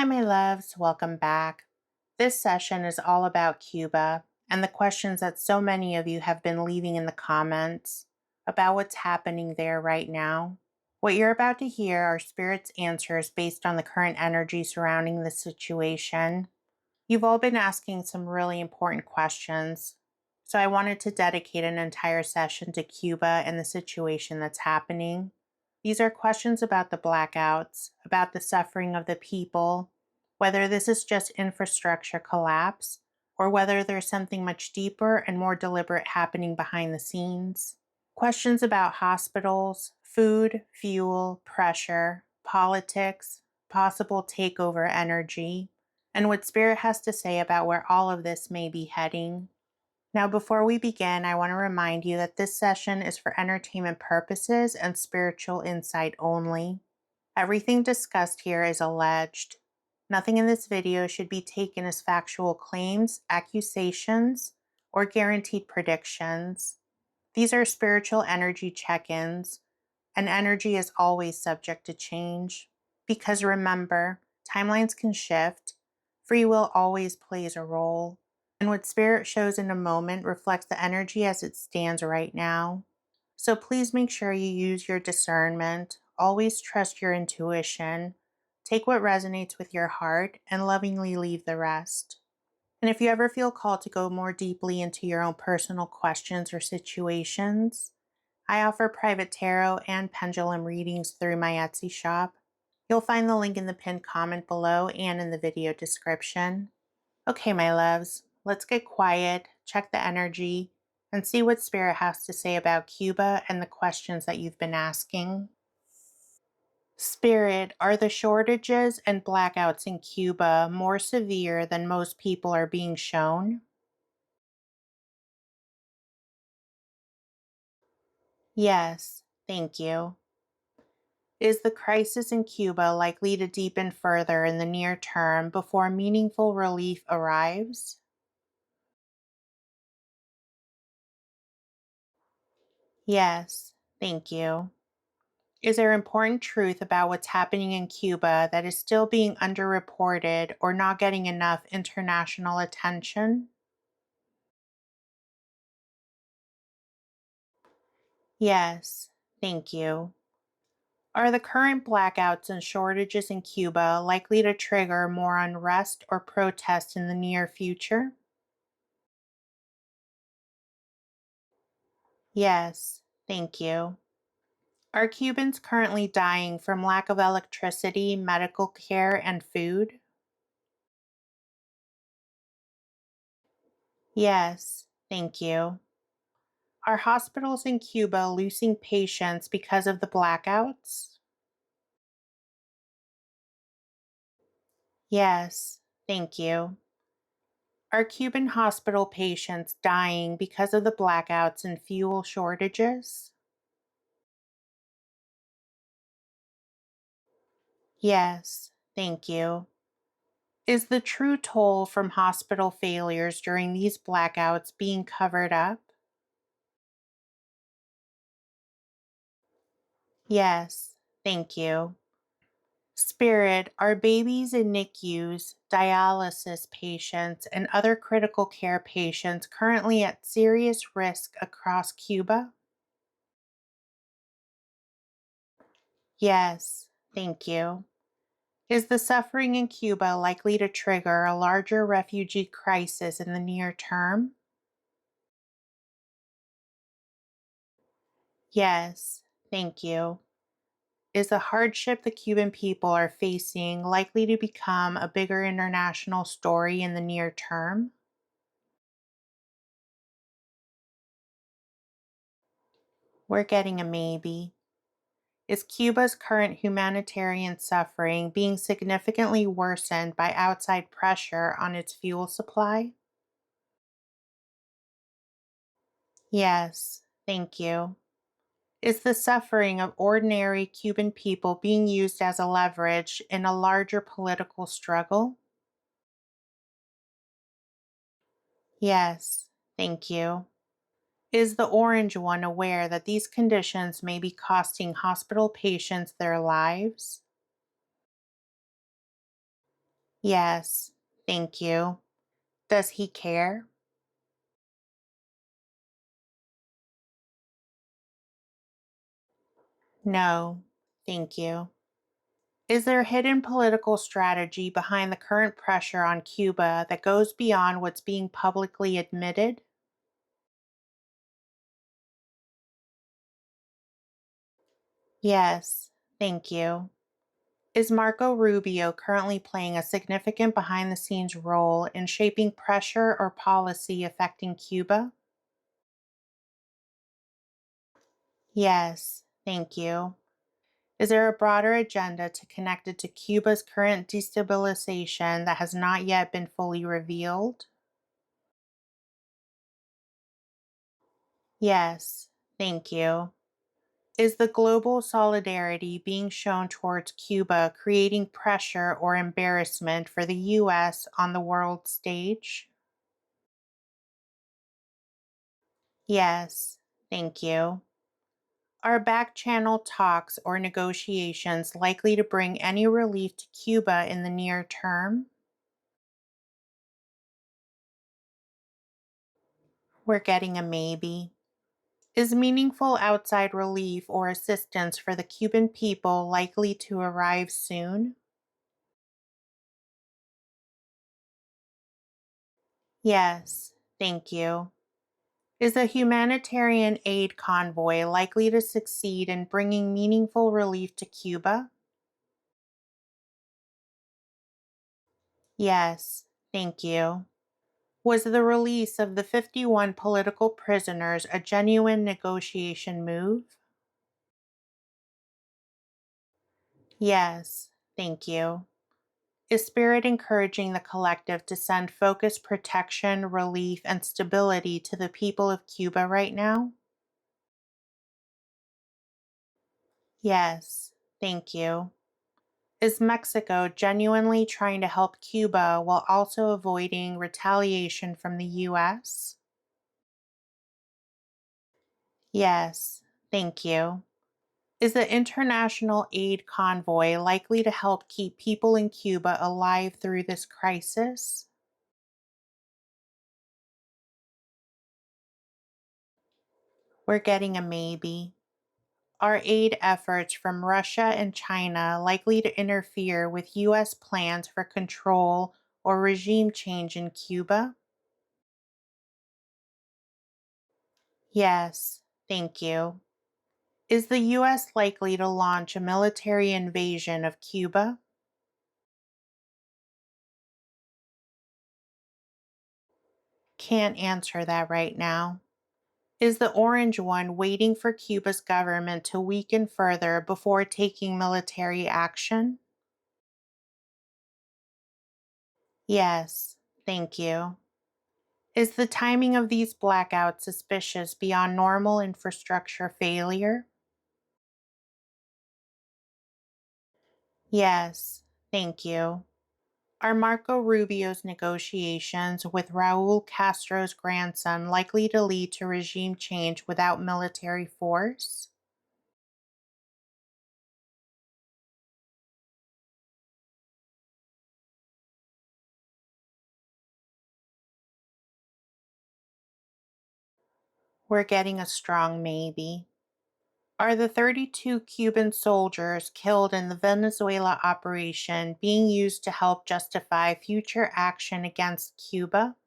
Hi, my loves. Welcome back. This session is all about Cuba and the questions that so many of you have been leaving in the comments about what's happening there right now. What you're about to hear are Spirit's answers based on the current energy surrounding the situation. You've all been asking some really important questions, so I wanted to dedicate an entire session to Cuba and the situation that's happening. These are questions about the blackouts, about the suffering of the people, whether this is just infrastructure collapse, or whether there's something much deeper and more deliberate happening behind the scenes. Questions about hospitals, food, fuel, pressure, politics, possible takeover energy, and what Spirit has to say about where all of this may be heading. Now, before we begin, I want to remind you that this session is for entertainment purposes and spiritual insight only. Everything discussed here is alleged. Nothing in this video should be taken as factual claims, accusations, or guaranteed predictions. These are spiritual energy check-ins, and energy is always subject to change. Because remember, timelines can shift, free will always plays a role, and what Spirit shows in a moment reflects the energy as it stands right now. So please make sure you use your discernment, always trust your intuition, take what resonates with your heart, and lovingly leave the rest. And if you ever feel called to go more deeply into your own personal questions or situations, I offer private tarot and pendulum readings through my Etsy shop. You'll find the link in the pinned comment below and in the video description. Okay, my loves, let's get quiet, check the energy, and see what Spirit has to say about Cuba and the questions that you've been asking. Spirit, are the shortages and blackouts in Cuba more severe than most people are being shown? Yes, thank you. Is the crisis in Cuba likely to deepen further in the near term before meaningful relief arrives? Yes, thank you. Is there important truth about what's happening in Cuba that is still being underreported or not getting enough international attention? Yes, thank you. Are the current blackouts and shortages in Cuba likely to trigger more unrest or protest in the near future? Yes, thank you. Are Cubans currently dying from lack of electricity, medical care, and food? Yes, thank you. Are hospitals in Cuba losing patients because of the blackouts? Yes, thank you. Are Cuban hospital patients dying because of the blackouts and fuel shortages? Yes, thank you. Is the true toll from hospital failures during these blackouts being covered up? Yes, thank you. Spirit, are babies in NICUs, dialysis patients, and other critical care patients currently at serious risk across Cuba? Yes, thank you. Is the suffering in Cuba likely to trigger a larger refugee crisis in the near term? Yes, thank you. Is the hardship the Cuban people are facing likely to become a bigger international story in the near term? We're getting a maybe. Is Cuba's current humanitarian suffering being significantly worsened by outside pressure on its fuel supply? Yes, thank you. Is the suffering of ordinary Cuban people being used as a leverage in a larger political struggle? Yes, thank you. Is the orange one aware that these conditions may be costing hospital patients their lives? Yes, thank you. Does he care? No, thank you. Is there a hidden political strategy behind the current pressure on Cuba that goes beyond what's being publicly admitted? Yes, thank you. Is Marco Rubio currently playing a significant behind the scenes role in shaping pressure or policy affecting Cuba? Yes, thank you. Is there a broader agenda to connected to Cuba's current destabilization that has not yet been fully revealed? Yes, thank you. Is the global solidarity being shown towards Cuba creating pressure or embarrassment for the US on the world stage? Yes, thank you. Are back channel talks or negotiations likely to bring any relief to Cuba in the near term? We're getting a maybe. Is meaningful outside relief or assistance for the Cuban people likely to arrive soon? Yes, thank you. Is a humanitarian aid convoy likely to succeed in bringing meaningful relief to Cuba? Yes, thank you. Was the release of the 51 political prisoners a genuine negotiation move? Yes, thank you. Is Spirit encouraging the collective to send focused protection, relief, and stability to the people of Cuba right now? Yes, thank you. Is Mexico genuinely trying to help Cuba while also avoiding retaliation from the US? Yes, thank you. Is the international aid convoy likely to help keep people in Cuba alive through this crisis? We're getting a maybe. Are aid efforts from Russia and China likely to interfere with US plans for control or regime change in Cuba? Yes, thank you. Is the US likely to launch a military invasion of Cuba? Can't answer that right now. Is the orange one waiting for Cuba's government to weaken further before taking military action? Yes, thank you. Is the timing of these blackouts suspicious beyond normal infrastructure failure? Yes, thank you. Are Marco Rubio's negotiations with Raul Castro's grandson likely to lead to regime change without military force? We're getting a strong maybe. Are the 32 Cuban soldiers killed in the Venezuela operation being used to help justify future action against Cuba?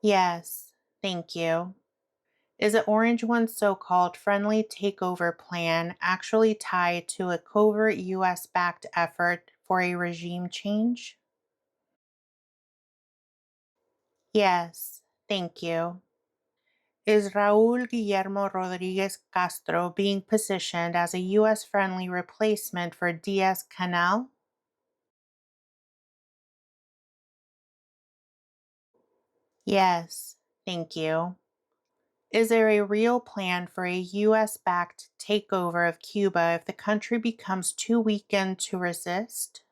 Yes, thank you. Is the Orange One's so called friendly takeover plan actually tied to a covert US backed effort for a regime change? Yes, thank you. Is Raul Guillermo Rodriguez Castro being positioned as a US friendly replacement for Diaz Canel? Yes, thank you. Is there a real plan for a US backed takeover of Cuba if the country becomes too weakened to resist?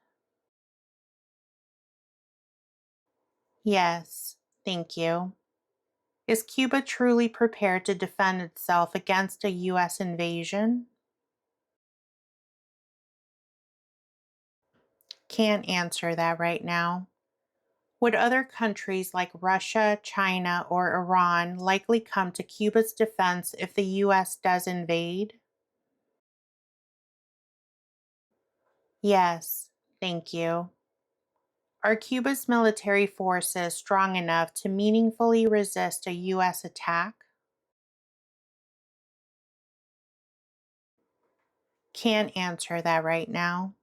Yes, thank you. Is Cuba truly prepared to defend itself against a US invasion? Can't answer that right now. Would other countries like Russia, China, or Iran likely come to Cuba's defense if the US does invade? Yes, thank you. Are Cuba's military forces strong enough to meaningfully resist a US attack? Can't answer that right now.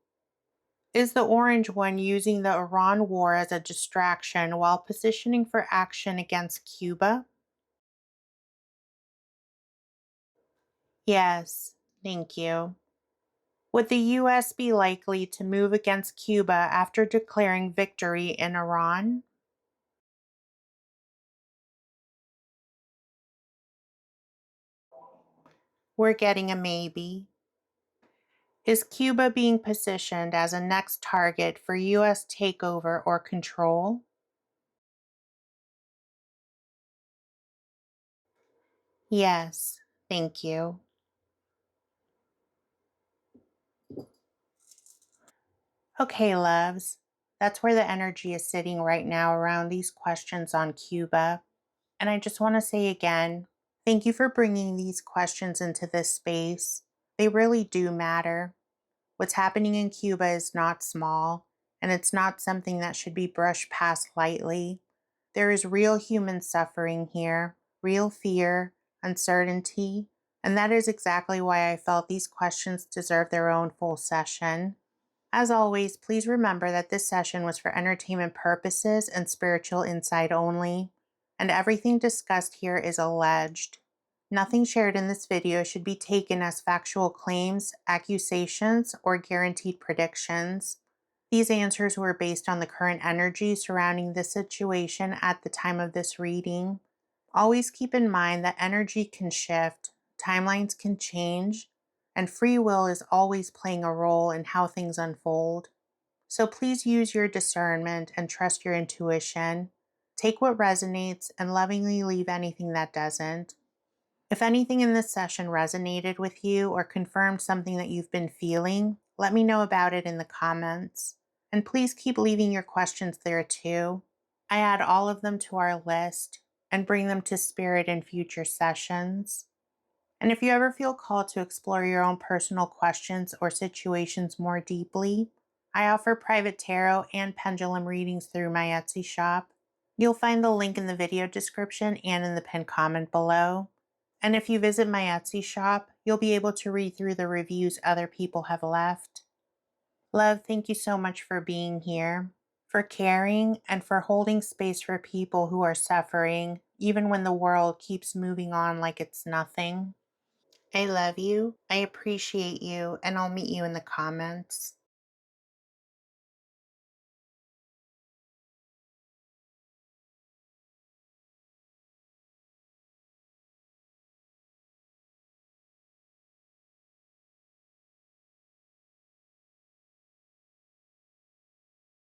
Is the orange one using the Iran war as a distraction while positioning for action against Cuba? Yes, thank you. Would the US be likely to move against Cuba after declaring victory in Iran? We're getting a maybe. Is Cuba being positioned as a next target for US takeover or control? Yes, thank you. Okay, loves. That's where the energy is sitting right now around these questions on Cuba. And I just want to say again, thank you for bringing these questions into this space. They really do matter. What's happening in Cuba is not small, and it's not something that should be brushed past lightly. There is real human suffering here, real fear, uncertainty, and that is exactly why I felt these questions deserve their own full session. As always, please remember that this session was for entertainment purposes and spiritual insight only, and everything discussed here is alleged. Nothing shared in this video should be taken as factual claims, accusations, or guaranteed predictions. These answers were based on the current energy surrounding this situation at the time of this reading. Always keep in mind that energy can shift, timelines can change, and free will is always playing a role in how things unfold. So please use your discernment and trust your intuition. Take what resonates and lovingly leave anything that doesn't. If anything in this session resonated with you or confirmed something that you've been feeling, let me know about it in the comments. And please keep leaving your questions there too. I add all of them to our list and bring them to spirit in future sessions. And if you ever feel called to explore your own personal questions or situations more deeply, I offer private tarot and pendulum readings through my Etsy shop. You'll find the link in the video description and in the pinned comment below. And if you visit my Etsy shop, you'll be able to read through the reviews other people have left. Love, thank you so much for being here, for caring, and for holding space for people who are suffering, even when the world keeps moving on like it's nothing. I love you, I appreciate you, and I'll meet you in the comments.